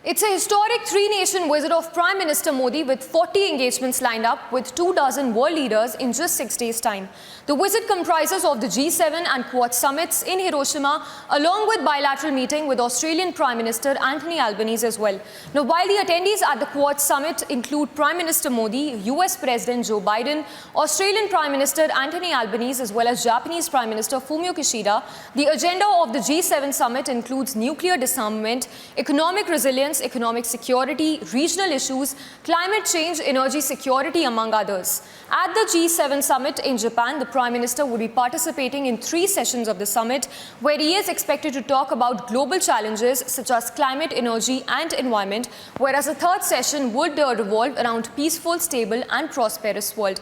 It's a historic three-nation visit of Prime Minister Modi with 40 engagements lined up with 24 world leaders in just 6 days' time. The visit comprises of the G7 and Quad summits in Hiroshima, along with bilateral meeting with Australian Prime Minister Anthony Albanese as well. Now, while the attendees at the Quad summit include Prime Minister Modi, US President Joe Biden, Australian Prime Minister Anthony Albanese as well as Japanese Prime Minister Fumio Kishida, the agenda of the G7 summit includes nuclear disarmament, economic resilience, economic security, regional issues, climate change, energy security, among others. At the G7 summit in Japan, the Prime Minister will be participating in 3 sessions of the summit, where he is expected to talk about global challenges such as climate, energy and environment, whereas the 3rd session would revolve around peaceful, stable and prosperous world.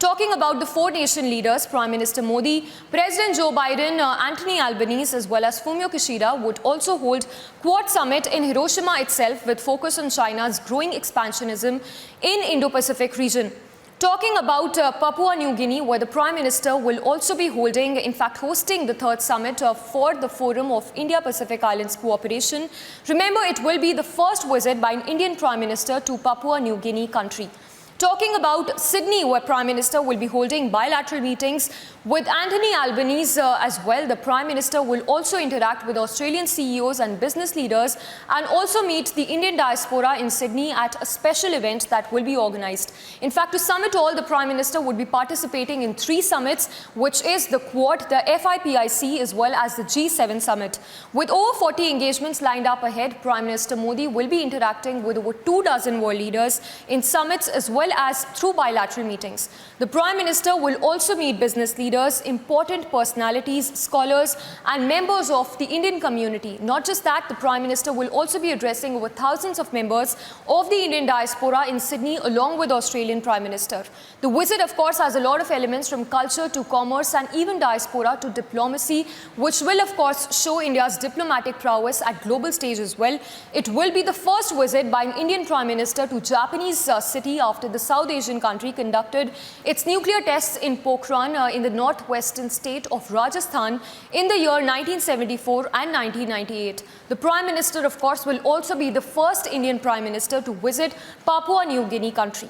Talking about the 4 nation leaders, Prime Minister Modi, President Joe Biden, Anthony Albanese as well as Fumio Kishida would also hold Quad Summit in Hiroshima itself with focus on China's growing expansionism in Indo-Pacific region. Talking about Papua New Guinea, where the Prime Minister will also be hosting the 3rd summit for the Forum of India-Pacific Islands Cooperation. Remember, it will be the first visit by an Indian Prime Minister to Papua New Guinea country. Talking about Sydney, where Prime Minister will be holding bilateral meetings with Anthony Albanese as well. The Prime Minister will also interact with Australian CEOs and business leaders and also meet the Indian diaspora in Sydney at a special event that will be organised. In fact, to sum it all, the Prime Minister would be participating in 3 summits, which is the Quad, the FIPIC as well as the G7 summit. With over 40 engagements lined up ahead, Prime Minister Modi will be interacting with over 24 world leaders in summits as well as through bilateral meetings. The Prime Minister will also meet business leaders, important personalities, scholars and members of the Indian community. Not just that, the Prime Minister will also be addressing over thousands of members of the Indian diaspora in Sydney along with Australian Prime Minister. The visit, of course, has a lot of elements from culture to commerce and even diaspora to diplomacy, which will, of course, show India's diplomatic prowess at global stage as well. It will be the first visit by an Indian Prime Minister to Japanese city after the South Asian country conducted its nuclear tests in Pokhran in the northwestern state of Rajasthan in the year 1974 and 1998. The Prime Minister, of course, will also be the first Indian Prime Minister to visit Papua New Guinea country.